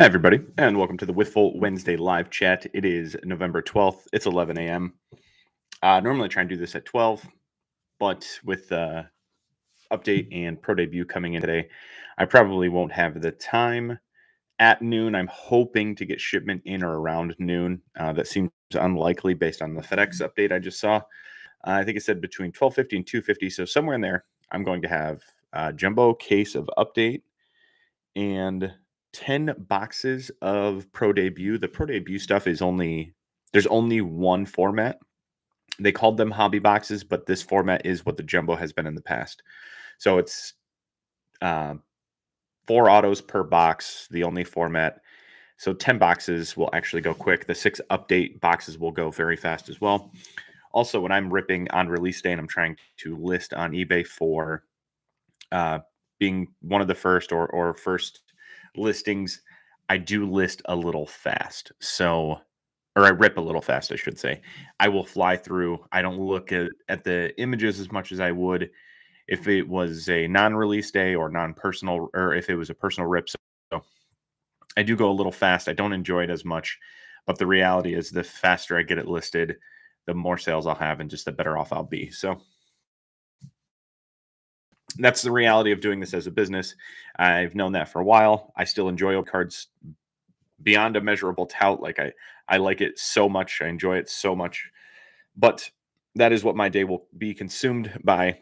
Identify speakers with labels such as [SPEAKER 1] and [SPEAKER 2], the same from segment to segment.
[SPEAKER 1] Hi, everybody, and welcome to the Wiffle Wednesday live chat. It is November 12th. It's 11 a.m. Normally, I try and do this at 12, but with the update and pro debut coming in today, I probably won't have the time at noon. I'm hoping to get shipment in or around noon. That seems unlikely based on the FedEx update I just saw. I think it said between 12:50 and 2:50, so somewhere in there, I'm going to have a jumbo case of update and 10 boxes of pro debut. The pro debut stuff is there's only one format. They called them hobby boxes, but this format is what the jumbo has been in the past. So it's uh, 4 autos per box, the only format. So 10 boxes will actually go quick. The 6 update boxes will go very fast as well. Also, when I'm ripping on release day and I'm trying to list on eBay for uh, being one of the first or first listings, I do list a little fast. So, or I rip a little fast, I should say. I will fly through. I don't look at the images as much as I would if it was a non-release day or non-personal, or if it was a personal rip. So I do go a little fast. I don't enjoy it as much, but the reality is the faster I get it listed, the more sales I'll have and just the better off I'll be. So that's the reality of doing this as a business. I've known that for a while. I still enjoy cards beyond a measurable tout. Like I like it so much. I enjoy it so much. But that is what my day will be consumed by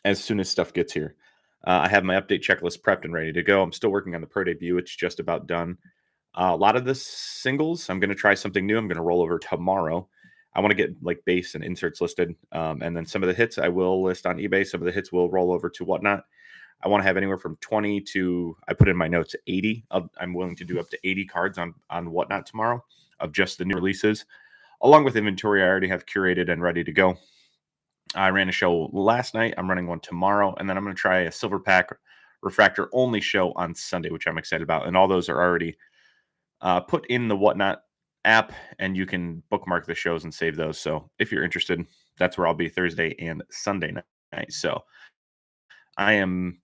[SPEAKER 1] as soon as stuff gets here. I have my update checklist prepped and ready to go. I'm still working on the pro debut. It's just about done. A lot of the singles, I'm going to try something new. I'm going to roll over tomorrow. I want to get like base and inserts listed. And then some of the hits I will list on eBay. Some of the hits will roll over to Whatnot. I want to have anywhere from 20 to, I put in my notes, 80. I'm willing to do up to 80 cards on Whatnot tomorrow of just the new releases, along with inventory I already have curated and ready to go. I ran a show last night. I'm running one tomorrow. And then I'm going to try a silver pack refractor only show on Sunday, which I'm excited about. And all those are already put in the Whatnot app, and you can bookmark the shows and save those. So if you're interested, that's where I'll be Thursday and Sunday night. So I am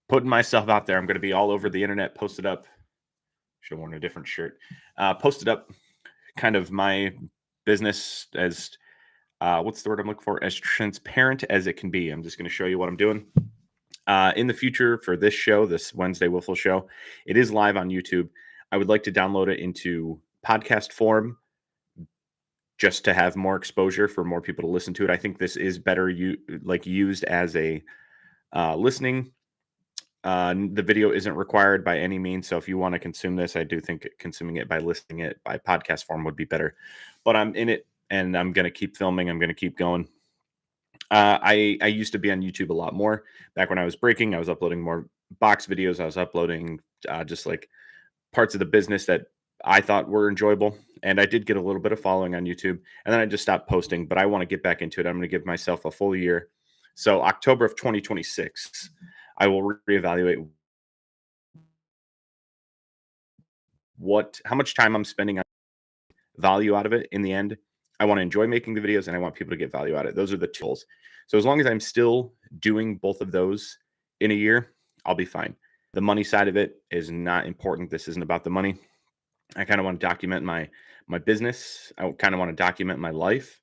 [SPEAKER 1] putting myself out there. I'm going to be all over the internet, posted up. Should have worn a different shirt. Posted up kind of my business as what's the word I'm looking for? As transparent as it can be. I'm just going to show you what I'm doing. In the future for this show, this Wednesday Wiffle show, it is live on YouTube. I would like to download it into podcast form just to have more exposure for more people to listen to it. I think this is better used as a listening. The video isn't required by any means. So if you want to consume this, I do think consuming it by listening it by podcast form would be better. But I'm in it and I'm going to keep filming. I'm going to keep going. I used to be on YouTube a lot more. Back when I was breaking, I was uploading more box videos. I was uploading just like parts of the business that I thought were enjoyable. And I did get a little bit of following on YouTube. And then I just stopped posting, but I want to get back into it. I'm going to give myself a full year. So October of 2026, I will reevaluate how much time I'm spending on value out of it in the end. I want to enjoy making the videos and I want people to get value out of it. Those are the tools. So as long as I'm still doing both of those in a year, I'll be fine. The money side of it is not important. This isn't about the money. I kind of want to document my business. I kind of want to document my life.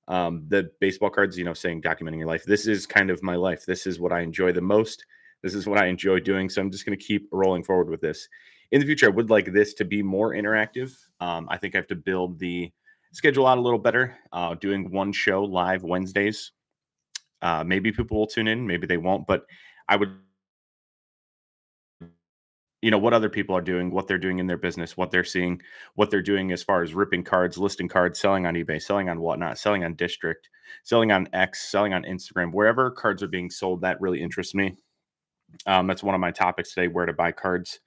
[SPEAKER 1] The baseball cards, saying documenting your life. This is kind of my life. This is what I enjoy the most. This is what I enjoy doing. So I'm just going to keep rolling forward with this. In the future, I would like this to be more interactive. I think I have to build the schedule out a little better. Doing one show live Wednesdays. Maybe people will tune in. Maybe they won't. But I would, what other people are doing, what they're doing in their business, what they're seeing, what they're doing as far as ripping cards, listing cards, selling on eBay, selling on Whatnot, selling on District, selling on X, selling on Instagram, wherever cards are being sold. That really interests me. That's one of my topics today, where to buy cards.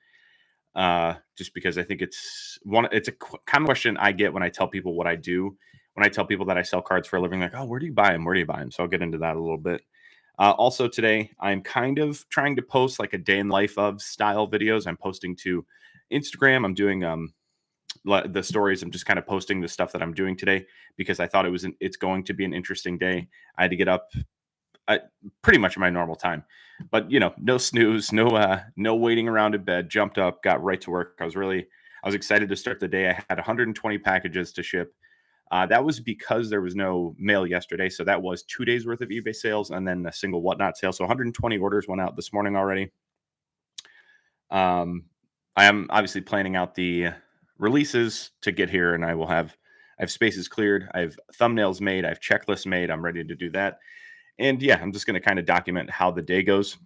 [SPEAKER 1] Just because I think it's a common question I get when I tell people what I do. When I tell people that I sell cards for a living, like, oh, where do you buy them? Where do you buy them? So I'll get into that a little bit. Also today, I'm kind of trying to post like a day in life of style videos. I'm posting to Instagram. I'm doing the stories. I'm just kind of posting the stuff that I'm doing today because I thought it's going to be an interesting day. I had to get up pretty much my normal time. But no snooze, no waiting around in bed. Jumped up, got right to work. I was excited to start the day. I had 120 packages to ship. That was because there was no mail yesterday, so that was 2 days worth of eBay sales and then a single whatnot sale. So 120 orders went out this morning already. I am obviously planning out the releases to get here, and I have spaces cleared. I have thumbnails made. I have checklists made. I'm ready to do that. And yeah, I'm just going to kind of document how the day goes.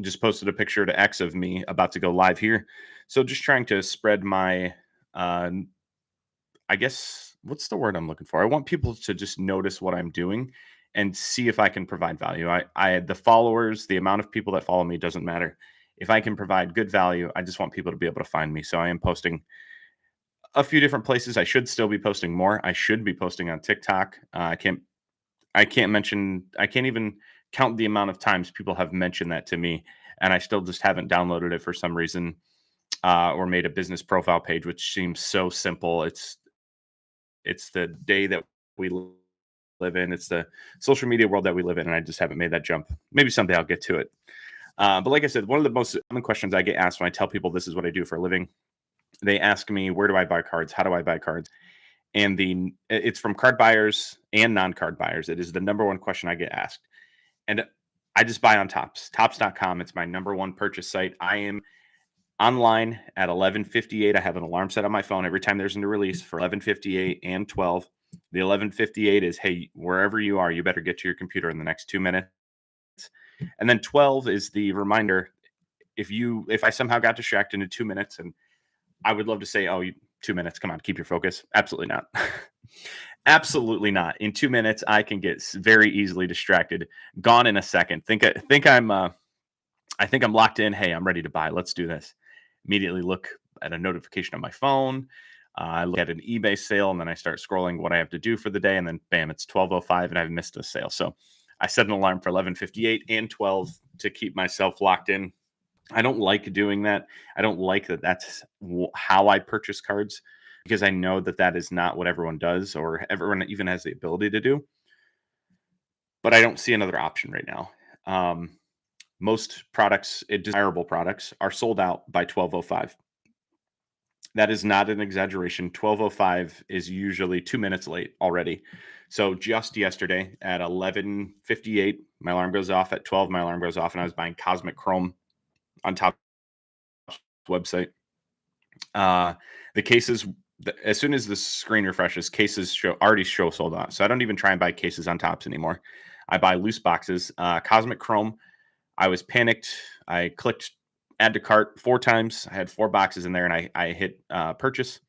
[SPEAKER 1] Just posted a picture to X of me about to go live here. So just trying to spread my, I guess, what's the word I'm looking for? I want people to just notice what I'm doing and see if I can provide value. The followers, the amount of people that follow me doesn't matter. If I can provide good value, I just want people to be able to find me. So I am posting a few different places. I should still be posting more. I should be posting on TikTok. I can't even count the amount of times people have mentioned that to me, and I still just haven't downloaded it for some reason, or made a business profile page, which seems so simple. It's the day that we live in. It's the social media world that we live in, and I just haven't made that jump. Maybe someday I'll get to it. But like I said, one of the most common questions I get asked when I tell people this is what I do for a living, they ask me, where do I buy cards? How do I buy cards? And it's from card buyers and non-card buyers. It is the number one question I get asked. And I just buy on Topps, Topps.com. It's my number one purchase site. I am online at 11:58. I have an alarm set on my phone every time there's a new release for 11:58 and 12. The 11:58 is, hey, wherever you are, you better get to your computer in the next 2 minutes. And then 12 is the reminder. If I somehow got distracted in 2 minutes, and I would love to say, oh, 2 minutes, come on, keep your focus. Absolutely not. Absolutely not. In 2 minutes, I can get very easily distracted, gone in a second. I think I'm locked in. Hey, I'm ready to buy. Let's do this. Immediately look at a notification on my phone. I look at an eBay sale, and then I start scrolling what I have to do for the day, and then bam, it's 12:05, and I've missed a sale. So I set an alarm for 11:58 and 12 to keep myself locked in. I don't like doing that. I don't like that that's how I purchase cards, because I know that that is not what everyone does or everyone even has the ability to do. But I don't see another option right now. Most products, desirable products, are sold out by 12:05. That is not an exaggeration. 12:05 is usually 2 minutes late already. So just yesterday at 11:58, my alarm goes off. At 12, my alarm goes off, and I was buying Cosmic Chrome on top website. The cases, as soon as the screen refreshes, cases already show sold out. So I don't even try and buy cases on Topps anymore. I buy loose boxes. Cosmic Chrome, I was panicked. I clicked add to cart 4 times. I had 4 boxes in there, and I hit purchase,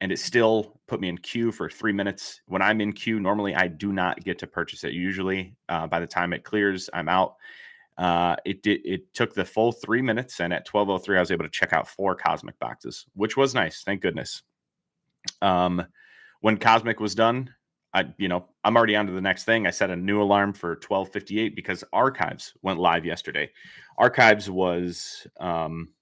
[SPEAKER 1] and it still put me in queue for 3 minutes. When I'm in queue, normally I do not get to purchase it. Usually, by the time it clears, I'm out. It took the full 3 minutes, and at 12:03, I was able to check out 4 Cosmic boxes, which was nice. Thank goodness. When Cosmic was done, I'm already on to the next thing. I set a new alarm for 12:58 because Archives went live yesterday. Archives was 1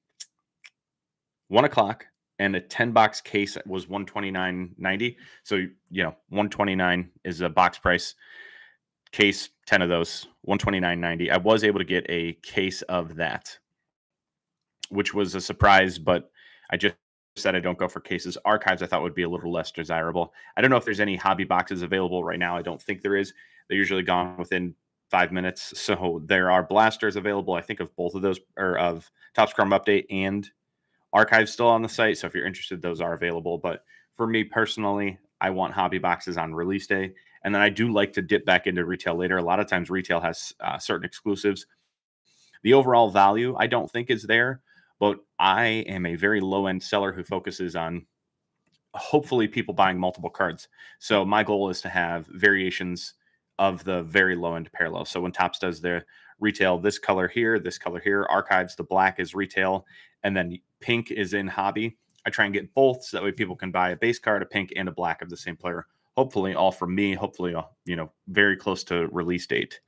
[SPEAKER 1] o'clock, and a 10-box case was $129.90. So 129 is a box price. Case 10 of those, $129.90. I was able to get a case of that, which was a surprise, but I just said I don't go for cases. Archives I thought would be a little less desirable. I don't know if there's any hobby boxes available right now. I don't think there is. They're usually gone within 5 minutes. So there are blasters available. I think of both of those, or of Topps Chrome Update and Archives, still on the site. So if you're interested, those are available. But for me personally, I want hobby boxes on release day. And then I do like to dip back into retail later. A lot of times retail has certain exclusives. The overall value, I don't think, is there, but I am a very low-end seller who focuses on hopefully people buying multiple cards. So my goal is to have variations of the very low-end parallel. So when Topps does their retail, this color here, Archives, the black is retail, and then pink is in hobby. I try and get both so that way people can buy a base card, a pink, and a black of the same player. Hopefully all from me, hopefully, very close to release date.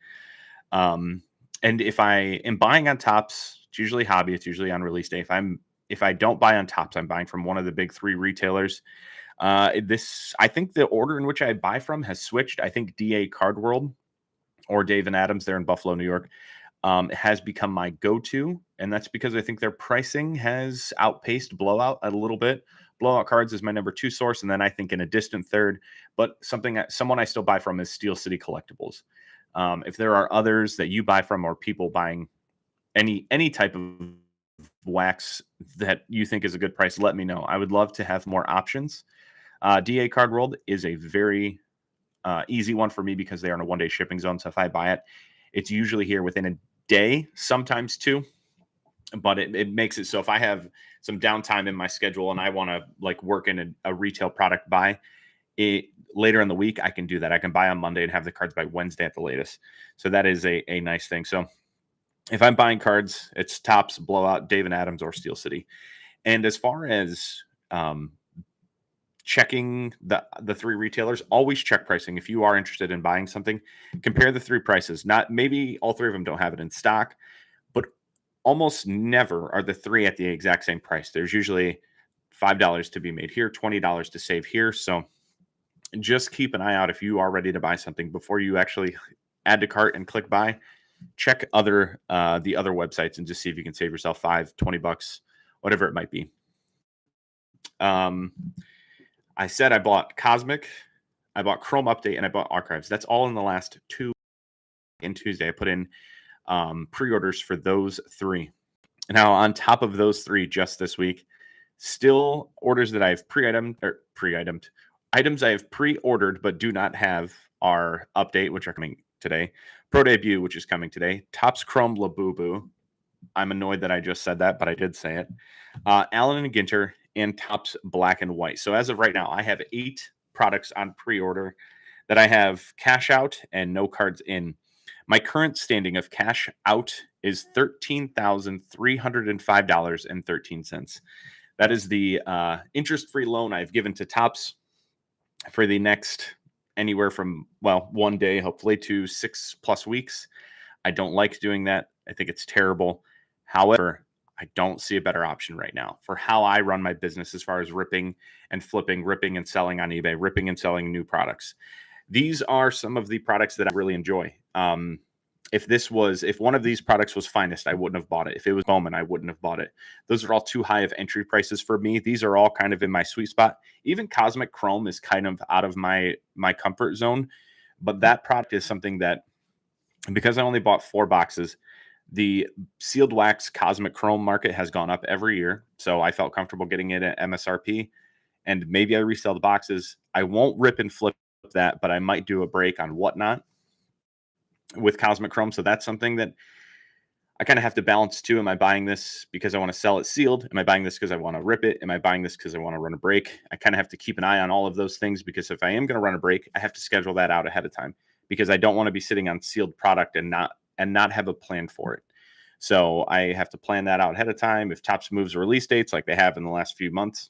[SPEAKER 1] And if I am buying on Topps, it's usually hobby, it's usually on release day. If I don't buy on Topps, I'm buying from one of the big 3 retailers. I think the order in which I buy from has switched. I think DA Card World or Dave and Adams. They're in Buffalo, New York. It has become my go-to, and that's because I think their pricing has outpaced Blowout a little bit. Blowout Cards is my number 2 source, and then I think in a distant third, but someone I still buy from is Steel City Collectibles. If there are others that you buy from or people buying any type of wax that you think is a good price, let me know. I would love to have more options. DA Card World is a very easy one for me because they are in a 1-day shipping zone. So if I buy it, it's usually here within a day, sometimes 2. But it makes it so if I have some downtime in my schedule and I want to like work in a retail product buy it later in the week, I can do that. I can buy on Monday and have the cards by Wednesday at the latest. So that is a nice thing. So if I'm buying cards, it's Topps, Blowout, Dave and Adams, or Steel City. And as far as checking the 3 retailers, always check pricing. If you are interested in buying something, compare the 3 prices. Not maybe all 3 of them don't have it in stock, but almost never are the 3 at the exact same price. There's usually $5 to be made here, $20 to save here. So just keep an eye out if you are ready to buy something before you actually add to cart and click buy. Check the other websites and just see if you can save yourself $5, $20, whatever it might be. I said I bought Cosmic, I bought Chrome Update, and I bought Archives. That's all in the last 2 and Tuesday. I put in pre-orders for those 3. Now, on top of those 3 just this week, still orders that I've items I have pre-ordered but do not have are Update, which are coming today, Pro Debut, which is coming today, Topps Chrome Labubu. I'm annoyed that I just said that, but I did say it. Allen and Ginter, and Topps Black and White. So as of right now, I have 8 products on pre-order that I have cash out and no cards in. My current standing of cash out is $13,305.13. That is the interest-free loan I've given to Topps for the next anywhere from, 1 day, hopefully, to 6+ weeks. I don't like doing that. I think it's terrible. However, I don't see a better option right now for how I run my business as far as ripping and flipping, ripping and selling on eBay, ripping and selling new products. These are some of the products that I really enjoy. If one of these products was Finest, I wouldn't have bought it. If it was Bowman, I wouldn't have bought it. Those are all too high of entry prices for me. These are all kind of in my sweet spot. Even Cosmic Chrome is kind of out of my comfort zone, but that product is something that, because I only bought 4 boxes, the sealed wax Cosmic Chrome market has gone up every year. So I felt comfortable getting it at MSRP, and maybe I resell the boxes. I won't rip and flip that, but I might do a break on Whatnot with Cosmic Chrome. So that's something that I kind of have to balance too. Am I buying this because I want to sell it sealed? Am I buying this because I want to rip it? Am I buying this because I want to run a break? I kind of have to keep an eye on all of those things, because if I am going to run a break, I have to schedule that out ahead of time, because I don't want to be sitting on sealed product and not have a plan for it. So I have to plan that out ahead of time. If Topps moves release dates like they have in the last few months,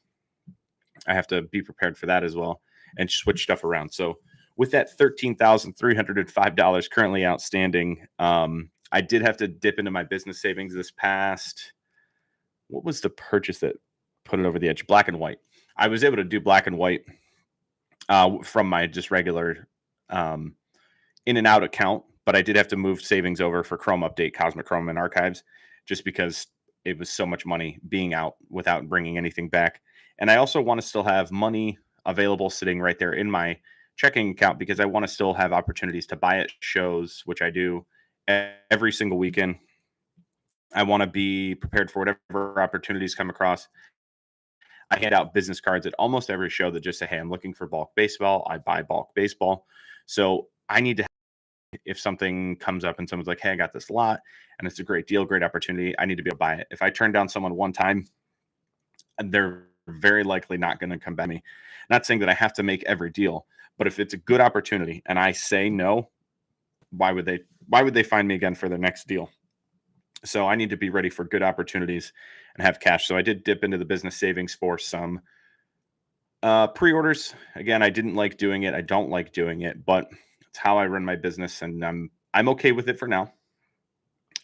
[SPEAKER 1] I have to be prepared for that as well and switch stuff around. So with that $13,305 currently outstanding, I did have to dip into my business savings this past. What was the purchase that put it over the edge? Black and White. I was able to do Black and White from my just regular in and out account, but I did have to move savings over for Chrome Update, Cosmic Chrome, and Archives, just because it was so much money being out without bringing anything back. And I also want to still have money available sitting right there in my checking account, because I want to still have opportunities to buy at shows, which I do every single weekend. I want to be prepared for whatever opportunities come across. I hand out business cards at almost every show that just say, hey, I'm looking for bulk baseball. I buy bulk baseball. So I need to, if something comes up and someone's like, hey, I got this lot and it's a great deal, great opportunity, I need to be able to buy it. If I turn down someone one time, they're very likely not going to come back to me. Not saying that I have to make every deal, but if it's a good opportunity and I say no, why would they find me again for the next deal? So I need to be ready for good opportunities and have cash. So I did dip into the business savings for some pre-orders. Again, I didn't like doing it. I don't like doing it, but it's how I run my business, and I'm okay with it for now.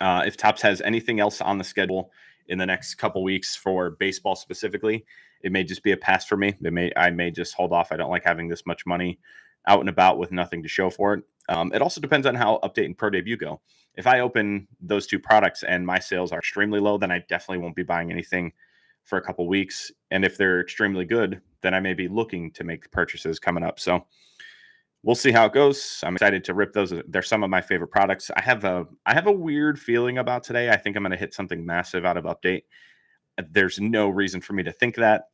[SPEAKER 1] If Topps has anything else on the schedule in the next couple weeks for baseball specifically, it may just be a pass for me. I may just hold off. I don't like having this much money out and about with nothing to show for it. It also depends on how update and pro debut go. If I open those two products and my sales are extremely low, then I definitely won't be buying anything for a couple weeks. And if they're extremely good, then I may be looking to make purchases coming up. So we'll see how it goes. I'm excited to rip those. They're some of my favorite products. I have a weird feeling about today. I think I'm going to hit something massive out of update. There's no reason for me to think that.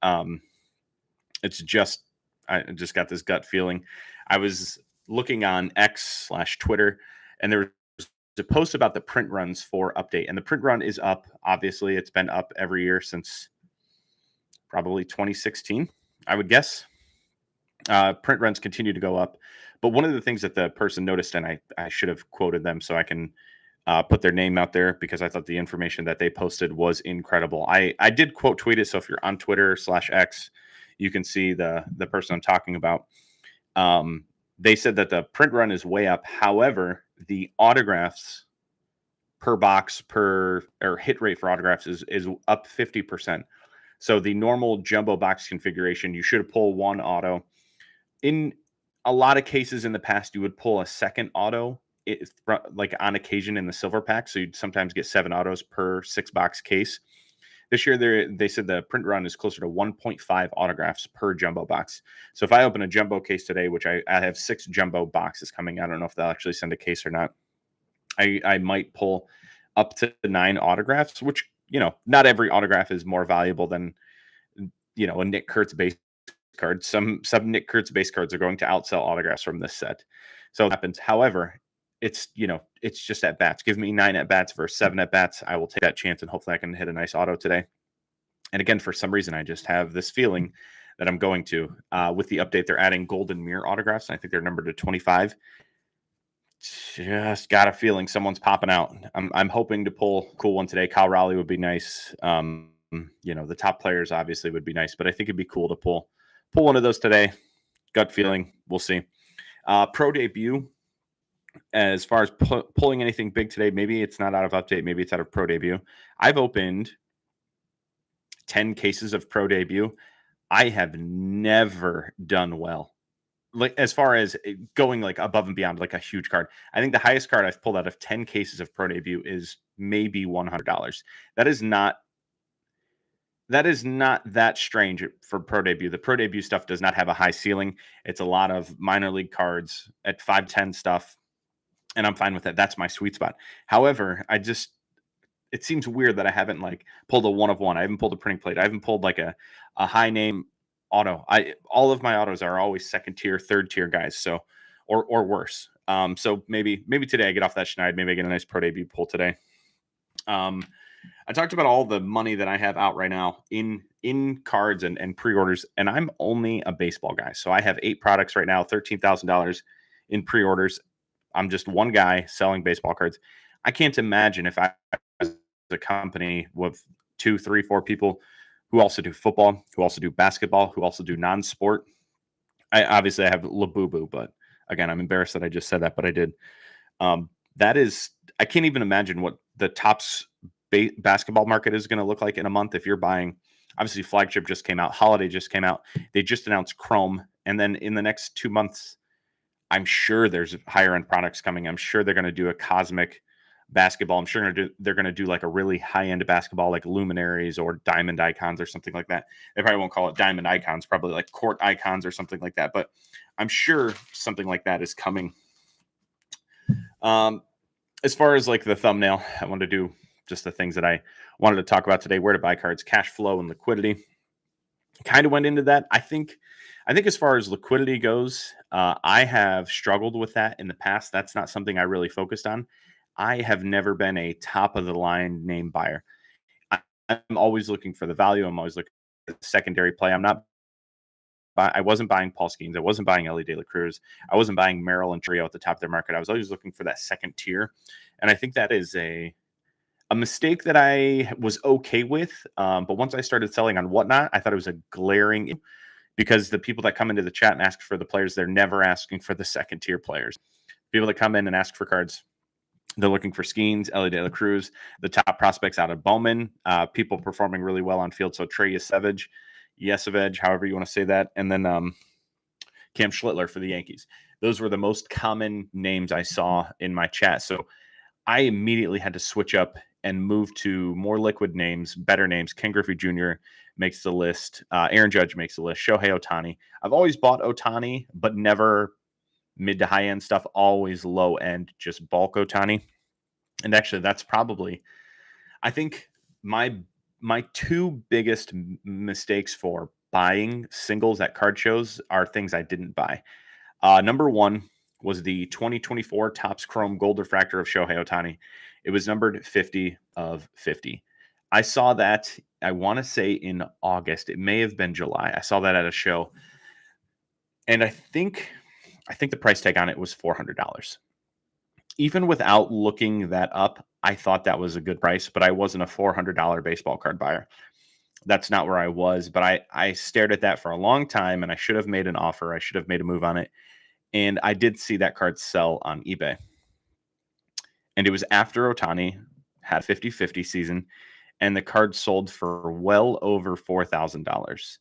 [SPEAKER 1] It's just I just got this gut feeling. I was looking on X/Twitter, and there was a post about the print runs for update, and the print run is up. Obviously, it's been up every year since probably 2016, I would guess. Print runs continue to go up, but one of the things that the person noticed, and I should have quoted them so I can put their name out there because I thought the information that they posted was incredible. I did quote tweet it, so if you're on Twitter/X, you can see the person I'm talking about. They said that the print run is way up. However, the autographs per box or hit rate for autographs is up 50%. So the normal jumbo box configuration, you should pull one auto. In a lot of cases in the past, you would pull a second auto, like on occasion in the silver pack. So you'd sometimes get 7 autos per 6-box case. This year, they said the print run is closer to 1.5 autographs per jumbo box. So if I open a jumbo case today, which I have 6 jumbo boxes coming, I don't know if they'll actually send a case or not. I might pull up to 9 autographs, which, not every autograph is more valuable than, a Nick Kurtz base card. Some Nick Kurtz base cards are going to outsell autographs from this set. So it happens. However, it's just at bats. Give me 9 at bats versus 7 at bats. I will take that chance and hopefully I can hit a nice auto today. And again, for some reason, I just have this feeling that I'm going to. With the update, they're adding golden mirror autographs. And I think they're numbered to 25. Just got a feeling someone's popping out. I'm hoping to pull a cool one today. Kyle Raleigh would be nice. The top players obviously would be nice, but I think it'd be cool to pull one of those today. Gut feeling. We'll see. Pro debut. As far as pulling anything big today, maybe it's not out of update. Maybe it's out of pro debut. I've opened 10 cases of pro debut. I have never done well. Like as far as going like above and beyond like a huge card. I think the highest card I've pulled out of 10 cases of pro debut is maybe $100. That is not that strange for pro debut. The pro debut stuff does not have a high ceiling. It's a lot of minor league cards at 5-10 stuff. And I'm fine with that. That's my sweet spot. However, it seems weird that I haven't like pulled a 1 of 1. I haven't pulled a printing plate. I haven't pulled like a high name auto. All of my autos are always 2nd tier, 3rd tier guys. So, or worse. So maybe today I get off that schneid. Maybe I get a nice pro debut pull today. I talked about all the money that I have out right now in cards and pre-orders, and I'm only a baseball guy. So I have 8 products right now, $13,000 in pre-orders. I'm just one guy selling baseball cards. I can't imagine if I was a company with 2, 3, 4 people who also do football, who also do basketball, who also do non-sport. I have Labubu, but again, I'm embarrassed that I just said that, but I did. I can't even imagine what the Topps basketball market is going to look like in a month. If you're buying, obviously Flagship just came out, Holiday just came out. They just announced Chrome. And then in the next 2 months, I'm sure there's higher end products coming. I'm sure they're going to do a cosmic basketball. I'm sure they're going to do like a really high end basketball, like Luminaries or Diamond Icons or something like that. They probably won't call it Diamond Icons, probably like Court Icons or something like that. But I'm sure something like that is coming. As far as like the thumbnail, I wanted to do just the things that I wanted to talk about today: where to buy cards, cash flow, and liquidity. Kind of went into that. I think as far as liquidity goes, I have struggled with that in the past. That's not something I really focused on. I have never been a top of the line name buyer. I'm always looking for the value. I'm always looking for the secondary play. I wasn't buying Paul Skeens. I wasn't buying Ellie De La Cruz. I wasn't buying Merrill and Trio at the top of their market. I was always looking for that second tier. And I think that is a mistake that I was okay with. But once I started selling on Whatnot, I thought it was a glaring, because the people that come into the chat and ask for the players, they're never asking for the second tier players. People that come in and ask for cards, they're looking for Skeens, Ellie De La Cruz, the top prospects out of Bowman, people performing really well on field. So Trey Yesevich, however you want to say that. And then Cam Schlittler for the Yankees. Those were the most common names I saw in my chat. So I immediately had to switch up and move to more liquid names, better names. Ken Griffey Jr. makes the list. Aaron Judge makes the list. Shohei Ohtani. I've always bought Ohtani, but never mid to high end stuff. Always low end, just bulk Ohtani. And actually, that's probably, I think, my two biggest mistakes for buying singles at card shows are things I didn't buy. Number one was the 2024 Topps Chrome Gold Refractor of Shohei Ohtani. It was numbered 50 of 50. I saw that, I want to say in August. It may have been July. I saw that at a show. And I think the price tag on it was $400. Even without looking that up, I thought that was a good price, but I wasn't a $400 baseball card buyer. That's not where I was, but I stared at that for a long time, and I should have made an offer. I should have made a move on it. And I did see that card sell on eBay. And it was after Ohtani had 50-50 season, and the card sold for well over $4,000.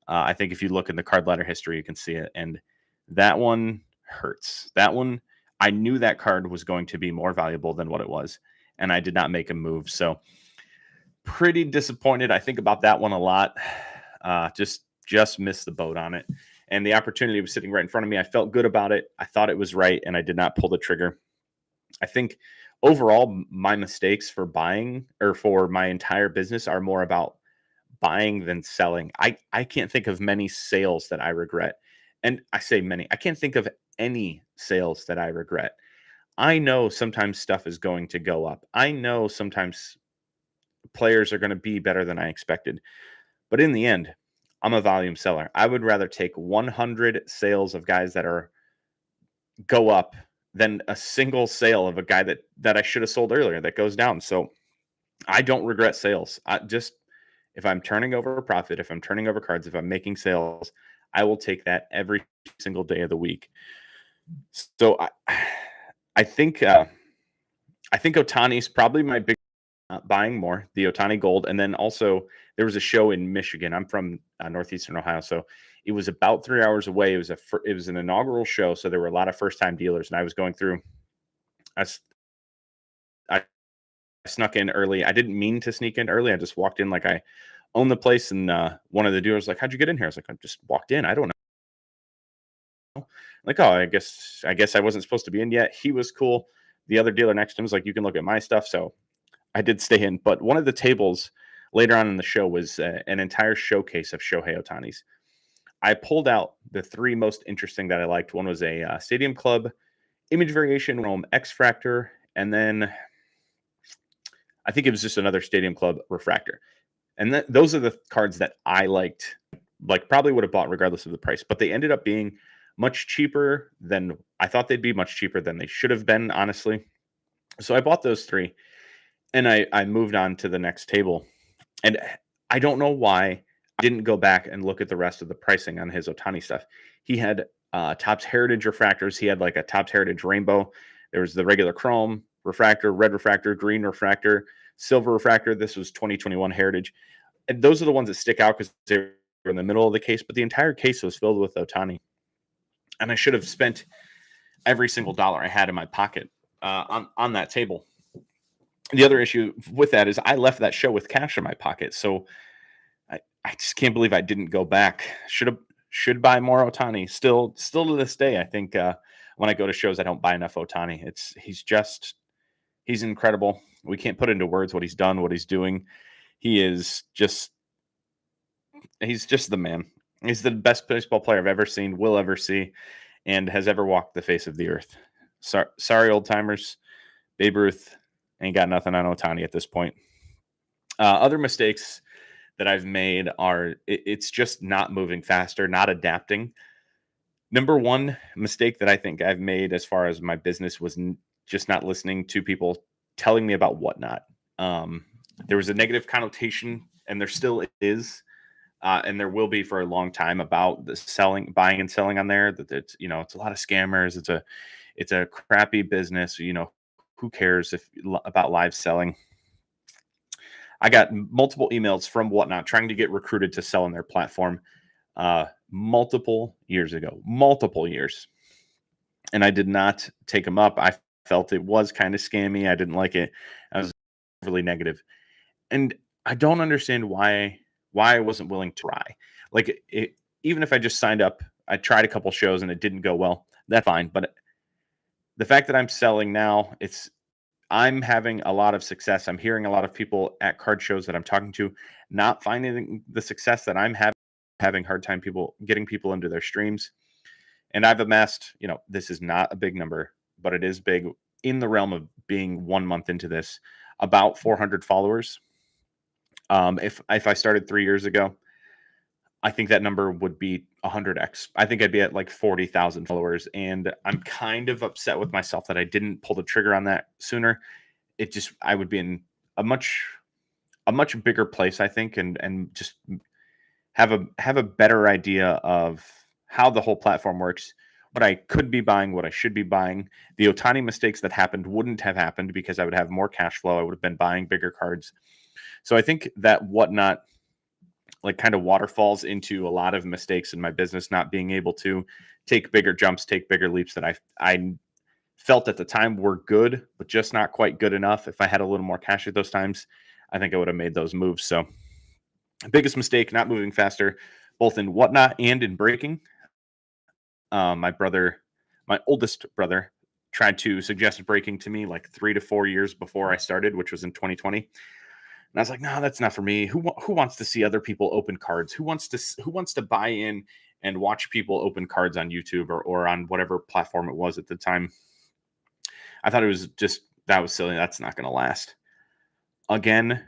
[SPEAKER 1] I think if you look in the card ladder history, you can see it. And that one hurts. That one, I knew that card was going to be more valuable than what it was, and I did not make a move. So pretty disappointed. I think about that one a lot. Just missed the boat on it. And the opportunity was sitting right in front of me. I felt good about it. I thought it was right, and I did not pull the trigger. I think overall, my mistakes for buying or for my entire business are more about buying than selling. I can't think of many sales that I regret. And I say many. I can't think of any sales that I regret. I know sometimes stuff is going to go up. I know sometimes players are going to be better than I expected. But in the end, I'm a volume seller. I would rather take 100 sales of guys that are go up than a single sale of a guy that I should have sold earlier that goes down. So I don't regret sales. If I'm turning over a profit, if I'm turning over cards, if I'm making sales, I will take that every single day of the week. So I think Otani's probably my big buying more, the Ohtani Gold. And then also there was a show in Michigan. I'm from northeastern Ohio, so it was about 3 hours away. It was an inaugural show, so there were a lot of first time dealers, and I was going through. I snuck in early. I didn't mean to sneak in early. I just walked in like I own the place, and one of the dealers was like, "How'd you get in here?" I was like, "I just walked in. I don't know." Like, "Oh, I guess I wasn't supposed to be in yet." He was cool. The other dealer next to him was like, "You can look at my stuff." So I did stay in. But one of the tables later on in the show was an entire showcase of Shohei Ohtani's. I pulled out the three most interesting that I liked. One was a Stadium Club Image Variation Rome X Fractor, and then I think it was just another Stadium Club Refractor. And those are the cards that I liked, like probably would have bought regardless of the price. But they ended up being much cheaper than I thought they'd be, much cheaper than they should have been, honestly. So I bought those three, and I moved on to the next table. And I don't know why I didn't go back and look at the rest of the pricing on his Ohtani stuff. He had Topps Heritage refractors. He had like a Topps Heritage Rainbow. There was the regular chrome refractor, red refractor, green refractor, silver refractor. This was 2021 Heritage. And those are the ones that stick out because they were in the middle of the case, but the entire case was filled with Ohtani. And I should have spent every single dollar I had in my pocket on that table. The other issue with that is I left that show with cash in my pocket. So I just can't believe I didn't go back. Should buy more Ohtani. Still to this day, I think when I go to shows, I don't buy enough Ohtani. He's incredible. We can't put into words what he's done, what he's doing. He's just the man. He's the best baseball player I've ever seen, will ever see, and has ever walked the face of the earth. Sorry, old timers. Babe Ruth ain't got nothing on Ohtani at this point. Other mistakes that I've made are it's just not moving faster, not adapting. Number one mistake that I think I've made as far as my business was just not listening to people telling me about whatnot. There was a negative connotation, and there still is, and there will be for a long time about the buying and selling on there. That it's it's a lot of scammers. It's a crappy business. Who cares about live selling? I got multiple emails from Whatnot trying to get recruited to sell on their platform. multiple years ago, multiple years, and I did not take them up. I felt it was kind of scammy. I didn't like it. I was really negative, and I don't understand why I wasn't willing to try. Like even if I just signed up, I tried a couple shows and it didn't go well. That's fine. But the fact that I'm selling now, I'm having a lot of success. I'm hearing a lot of people at card shows that I'm talking to not finding the success that I'm having hard time people getting people into their streams. And I've amassed, this is not a big number, but it is big in the realm of being 1 month into this, about 400 followers. If I started 3 years ago, I think that number would be 100x. I think I'd be at like 40,000 followers, and I'm kind of upset with myself that I didn't pull the trigger on that sooner. I would be in a much bigger place, I think, and just have a better idea of how the whole platform works, what I could be buying, what I should be buying. The Otani mistakes that happened wouldn't have happened because I would have more cash flow. I would have been buying bigger cards. So I think that whatnot like kind of waterfalls into a lot of mistakes in my business, not being able to take bigger jumps, take bigger leaps that I felt at the time were good, but just not quite good enough. If I had a little more cash at those times, I think I would have made those moves. So biggest mistake, not moving faster, both in whatnot and in breaking. My oldest brother, tried to suggest breaking to me like 3 to 4 years before I started, which was in 2020. And I was like, no, that's not for me. Who wants to see other people open cards? Who wants to buy in and watch people open cards on YouTube or on whatever platform it was at the time? I thought it was just that was silly. That's not going to last. Again,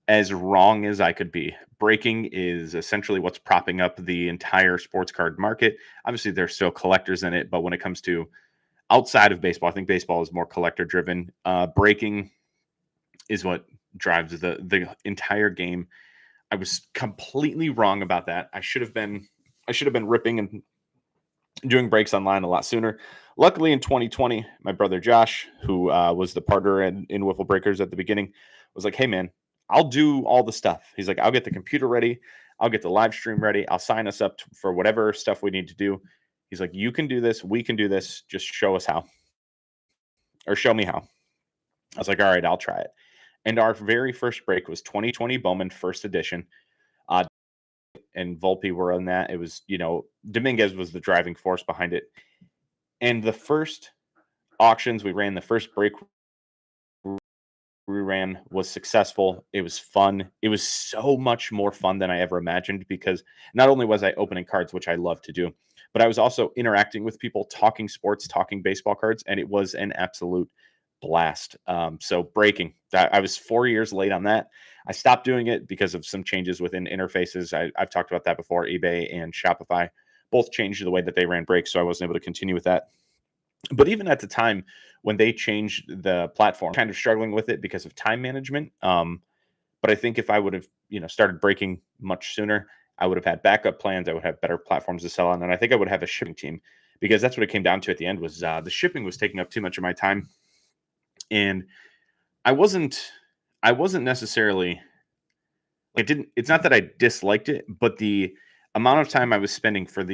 [SPEAKER 1] as wrong as I could be, breaking is essentially what's propping up the entire sports card market. Obviously, there's still collectors in it, but when it comes to outside of baseball, I think baseball is more collector driven. Breaking is what drives the entire game. I was completely wrong about that. I should have been ripping and doing breaks online a lot sooner. Luckily, in 2020, my brother Josh, who was the partner in Wiffle Breakers at the beginning, was like, "Hey, man, I'll do all the stuff." He's like, "I'll get the computer ready. I'll get the live stream ready. I'll sign us up for whatever stuff we need to do." He's like, "You can do this. We can do this. Just show us how, or show me how." I was like, "All right, I'll try it." And our very first break was 2020 Bowman First Edition. Uh, and Volpe were on that. It was, Dominguez was the driving force behind it. And the first auctions we ran, the first break we ran was successful. It was fun. It was so much more fun than I ever imagined because not only was I opening cards, which I love to do, but I was also interacting with people, talking sports, talking baseball cards, and it was an absolute blast. So breaking, I was 4 years late on that. I stopped doing it because of some changes within interfaces. I've talked about that before. eBay and Shopify both changed the way that they ran breaks, so I wasn't able to continue with that. But even at the time when they changed the platform, kind of struggling with it because of time management. But I think if I would have, started breaking much sooner, I would have had backup plans. I would have better platforms to sell on, and I think I would have a shipping team because that's what it came down to at the end was the shipping was taking up too much of my time, and I wasn't necessarily. It's not that I disliked it, but the amount of time I was spending for the